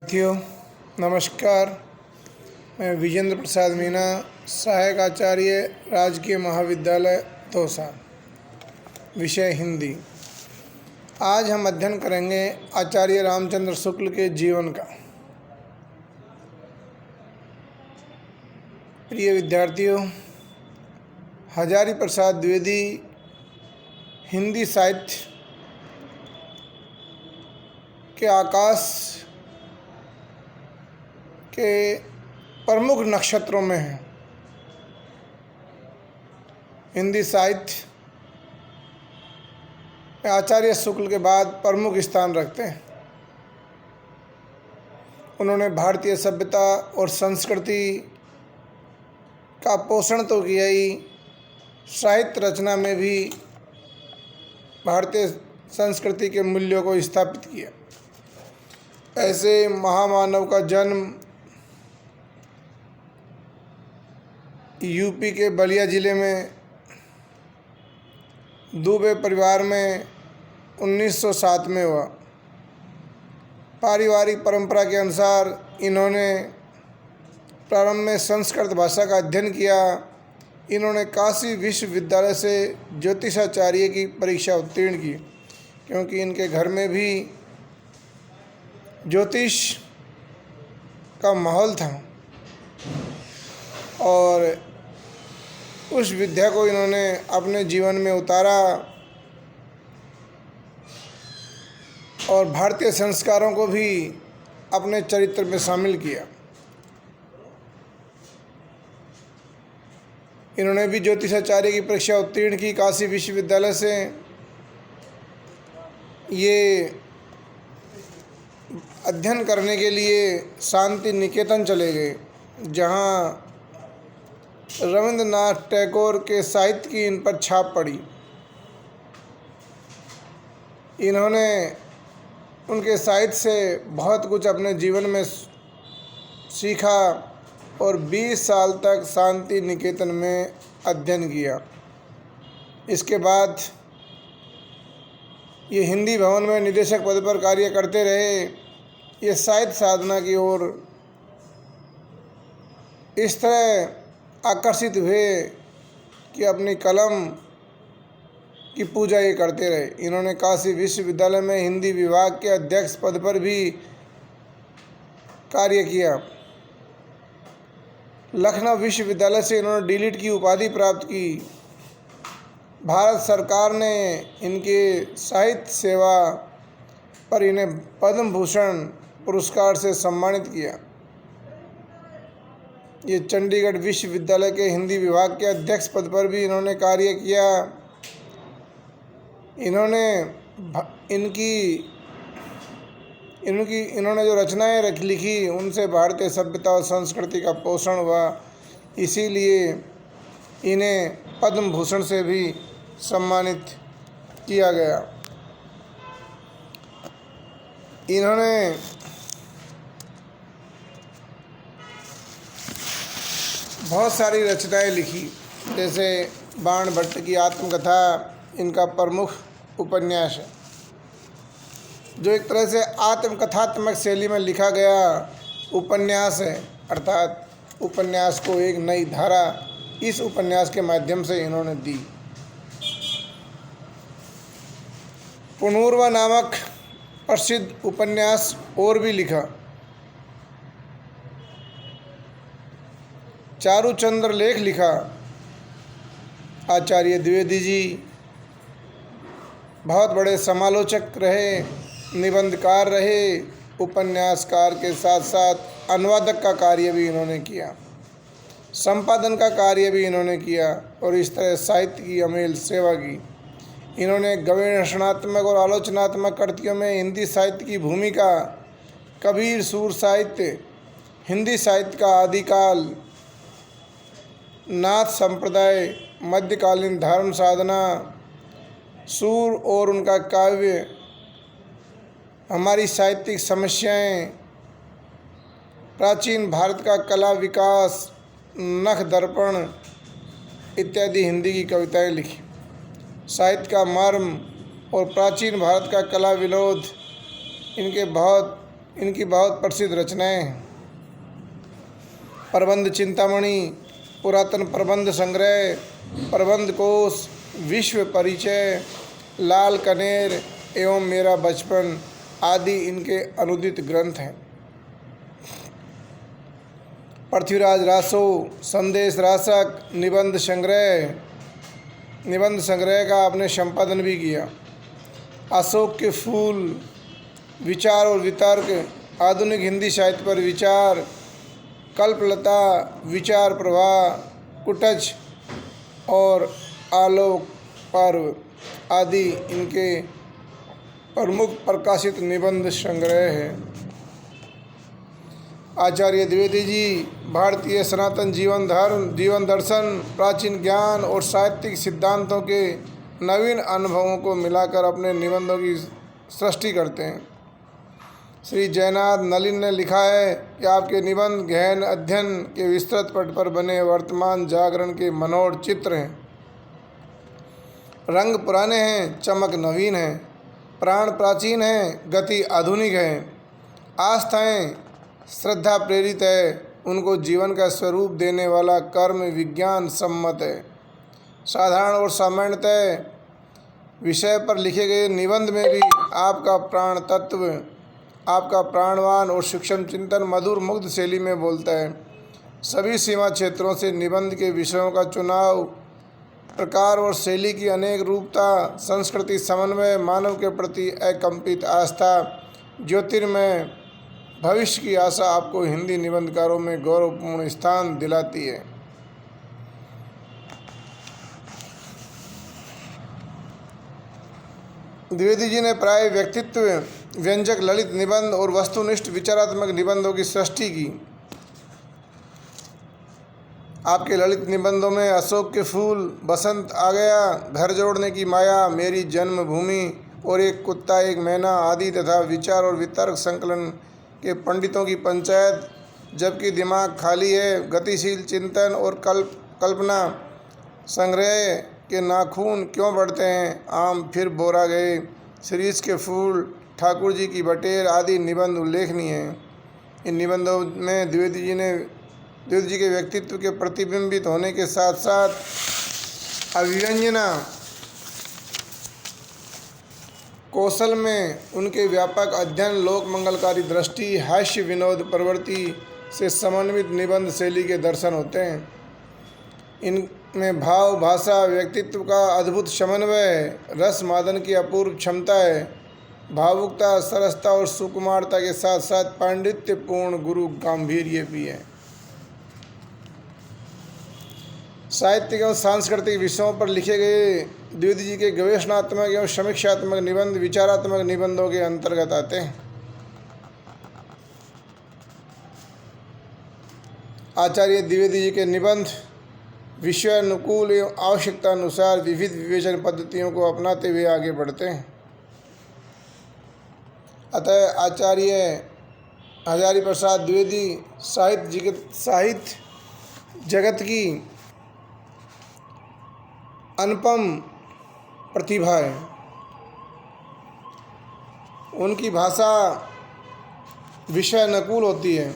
साथियों नमस्कार। मैं विजेंद्र प्रसाद मीना, सहायक आचार्य, राजकीय महाविद्यालय दौसा, विषय हिंदी। आज हम अध्ययन करेंगे आचार्य रामचंद्र शुक्ल के जीवन का। प्रिय विद्यार्थियों, हजारी प्रसाद द्विवेदी हिंदी साहित्य के आकाश के प्रमुख नक्षत्रों में हैं। हिंदी साहित्य में आचार्य शुक्ल के बाद प्रमुख स्थान रखते हैं। उन्होंने भारतीय सभ्यता और संस्कृति का पोषण तो किया ही, साहित्य रचना में भी भारतीय संस्कृति के मूल्यों को स्थापित किया। ऐसे महामानव का जन्म यूपी के बलिया ज़िले में दुबे परिवार में 1907 में हुआ। पारिवारिक परंपरा के अनुसार इन्होंने प्रारंभ में संस्कृत भाषा का अध्ययन किया। इन्होंने काशी विश्वविद्यालय से ज्योतिषाचार्य की परीक्षा उत्तीर्ण की, क्योंकि इनके घर में भी ज्योतिष का माहौल था और उस विद्या को इन्होंने अपने जीवन में उतारा और भारतीय संस्कारों को भी अपने चरित्र में शामिल किया। इन्होंने भी ज्योतिषाचार्य की परीक्षा उत्तीर्ण की काशी विश्वविद्यालय से। ये अध्ययन करने के लिए शांति निकेतन चले गए, जहाँ रविंद्रनाथ टैगोर के साहित्य की इन पर छाप पड़ी। इन्होंने उनके साहित्य से बहुत कुछ अपने जीवन में सीखा और 20 साल तक शांति निकेतन में अध्ययन किया। इसके बाद ये हिंदी भवन में निदेशक पद पर कार्य करते रहे। ये साहित्य साधना की ओर इस तरह आकर्षित हुए कि अपनी कलम की पूजा ये करते रहे। इन्होंने काशी विश्वविद्यालय में हिंदी विभाग के अध्यक्ष पद पर भी कार्य किया। लखनऊ विश्वविद्यालय से इन्होंने डीलिट की उपाधि प्राप्त की। भारत सरकार ने इनके साहित्य सेवा पर इन्हें पद्म भूषण पुरस्कार से सम्मानित किया। ये चंडीगढ़ विश्वविद्यालय के हिंदी विभाग के अध्यक्ष पद पर भी इन्होंने कार्य किया। इन्होंने जो रचनाएं लिखी, उनसे भारतीय सभ्यता और संस्कृति का पोषण हुआ। इसीलिए इन्हें पद्म भूषण से भी सम्मानित किया गया। इन्होंने बहुत सारी रचनाएं लिखी, जैसे बाण भट्ट की आत्मकथा इनका प्रमुख उपन्यास है, जो एक तरह से आत्मकथात्मक शैली में लिखा गया उपन्यास है। अर्थात उपन्यास को एक नई धारा इस उपन्यास के माध्यम से इन्होंने दी। पुनर्वा नामक प्रसिद्ध उपन्यास और भी लिखा। चारुचंद्र लेख लिखा। आचार्य द्विवेदी जी बहुत बड़े समालोचक रहे, निबंधकार रहे। उपन्यासकार के साथ साथ अनुवादक का कार्य भी इन्होंने किया, संपादन का कार्य भी इन्होंने किया और इस तरह साहित्य की अमेल सेवा की। इन्होंने गवेषणात्मक और आलोचनात्मक कृतियों में हिंदी साहित्य की भूमिका, कबीर सूर साहित्य, हिंदी साहित्य का आदिकाल, नाथ संप्रदाय, मध्यकालीन धर्म साधना, सूर और उनका काव्य, हमारी साहित्यिक समस्याएं, प्राचीन भारत का कला विकास, नख दर्पण इत्यादि हिंदी की कविताएं लिखी। साहित्य का मर्म और प्राचीन भारत का कला विनोद, इनके बहुत इनकी बहुत प्रसिद्ध रचनाएं हैं। प्रबंध चिंतामणि, पुरातन प्रबंध संग्रह, प्रबंध कोश, विश्व परिचय, लाल कनेर एवं मेरा बचपन आदि इनके अनुदित ग्रंथ हैं। पृथ्वीराज रासो संदेश रासक निबंध संग्रह का आपने संपादन भी किया। अशोक के फूल, विचार और वितर्क, आधुनिक हिंदी साहित्य पर विचार, कल्पलता, विचार प्रवाह, कुटज और आलोक पर्व आदि इनके प्रमुख प्रकाशित निबंध संग्रह है। आचार्य द्विवेदी जी भारतीय सनातन जीवन दर्शन, प्राचीन ज्ञान और साहित्यिक सिद्धांतों के नवीन अनुभवों को मिलाकर अपने निबंधों की सृष्टि करते हैं। श्री जयनाथ नलिन ने लिखा है कि आपके निबंध गहन अध्ययन के विस्तृत पट पर बने वर्तमान जागरण के मनोहर चित्र हैं। रंग पुराने हैं, चमक नवीन है, प्राण प्राचीन है, गति आधुनिक है, आस्थाएं श्रद्धा प्रेरित है, उनको जीवन का स्वरूप देने वाला कर्म विज्ञान सम्मत है। साधारण और सामान्यतः विषय पर लिखे गए निबंध में भी आपका प्राण तत्व, आपका प्राणवान और सूक्ष्म चिंतन मधुर मुग्ध शैली में बोलता है। सभी सीमा क्षेत्रों से निबंध के विषयों का चुनाव, प्रकार और शैली की अनेक रूपता, संस्कृति समन्वय, मानव के प्रति अकंपित आस्था, ज्योतिर्मय भविष्य की आशा आपको हिंदी निबंधकारों में गौरवपूर्ण स्थान दिलाती है। द्विवेदी जी ने प्राय व्यक्तित्व व्यंजक ललित निबंध और वस्तुनिष्ठ विचारात्मक निबंधों की सृष्टि की। आपके ललित निबंधों में अशोक के फूल, बसंत आ गया, घर जोड़ने की माया, मेरी जन्मभूमि और एक कुत्ता एक मैना आदि तथा विचार और वितर्क संकलन के पंडितों की पंचायत, जबकि दिमाग खाली है, गतिशील चिंतन और कल्पना संग्रह के नाखून क्यों बढ़ते हैं, आम फिर बोरा गए, शिरीष के फूल, ठाकुर जी की बटेर आदि निबंध उल्लेखनीय हैं। इन निबंधों में द्विवेदी जी के व्यक्तित्व के प्रतिबिंबित होने के साथ साथ अभिव्यंजना कौशल में उनके व्यापक अध्ययन, लोक मंगलकारी दृष्टि, हास्य विनोद प्रवृत्ति से समन्वित निबंध शैली के दर्शन होते हैं। इनमें भाव, भाषा, व्यक्तित्व का अद्भुत समन्वय, रस मादन की अपूर्व क्षमता है, भावुकता, सरसता और सुकुमारता के साथ साथ पांडित्यपूर्ण गुरु गांधीर्य भी है। साहित्यिक एवं सांस्कृतिक विषयों पर लिखे गए द्विवेदी जी के गवेषणात्मक एवं समीक्षात्मक निबंध विचारात्मक निबंधों के अंतर्गत आते हैं। आचार्य द्विवेदी जी के निबंध विषयानुकूल एवं आवश्यकता अनुसार विविध विवेचन पद्धतियों को अपनाते हुए आगे बढ़ते हैं। अतः आचार्य हजारी प्रसाद द्विवेदी साहित्य जगत की अनुपम प्रतिभा है। उनकी भाषा विषय अनुकूल होती है।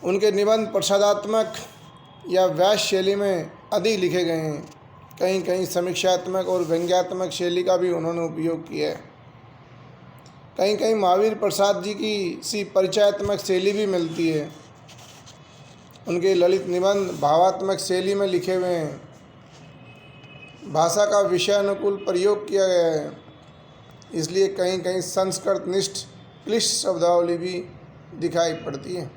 उनके निबंध प्रसादात्मक या व्यास शैली में अधिक लिखे गए हैं। कहीं कहीं समीक्षात्मक और व्यंग्यात्मक शैली का भी उन्होंने उपयोग किया है। कहीं कहीं महावीर प्रसाद जी की सी परिचयात्मक शैली भी मिलती है। उनके ललित निबंध भावात्मक शैली में लिखे हुए हैं। भाषा का विषयानुकूल प्रयोग किया गया है, इसलिए कहीं कहीं संस्कृत निष्ठ क्लिष्ट शब्दावली भी दिखाई पड़ती है।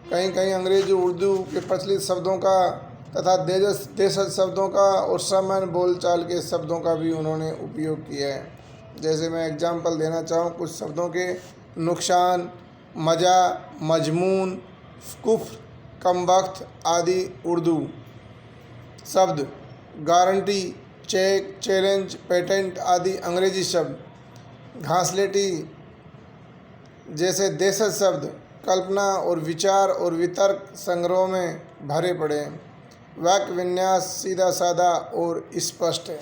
कहीं कहीं अंग्रेजी उर्दू के प्रचलित शब्दों का तथा देशज शब्दों का और सामान्य बोलचाल के शब्दों का भी उन्होंने उपयोग किया है। जैसे मैं एग्जाम्पल देना चाहूँ कुछ शब्दों के, नुकसान, मज़ा, मजमून, कुफ्र, कमबख्त आदि उर्दू शब्द, गारंटी, चेक, चैलेंज, पेटेंट आदि अंग्रेजी शब्द, घासलेटी जैसे देशज शब्द कल्पना और विचार और वितर्क संग्रह में भरे पड़े हैं। वाक्य विन्यास सीधा साधा और स्पष्ट है।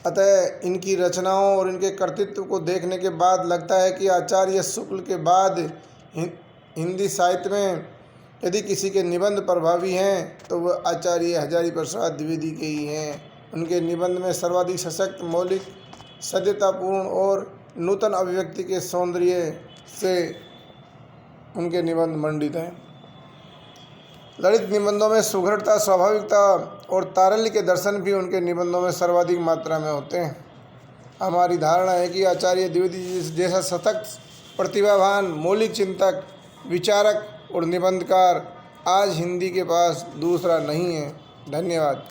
अतः इनकी रचनाओं और इनके कर्तृत्व को देखने के बाद लगता है कि आचार्य शुक्ल के बाद हिंदी साहित्य में यदि किसी के निबंध प्रभावी हैं तो वह आचार्य हजारी प्रसाद द्विवेदी के ही हैं। उनके निबंध में सर्वाधिक सशक्त, मौलिक, सद्यतापूर्ण और नूतन अभिव्यक्ति के सौंदर्य से उनके निबंध मंडित हैं। ललित निबंधों में सुघड़ता, स्वाभाविकता और तारल्य के दर्शन भी उनके निबंधों में सर्वाधिक मात्रा में होते हैं। हमारी धारणा है कि आचार्य द्विवेदी जी जैसा सशक्त, प्रतिभावान, मौलिक चिंतक, विचारक और निबंधकार आज हिंदी के पास दूसरा नहीं है। धन्यवाद।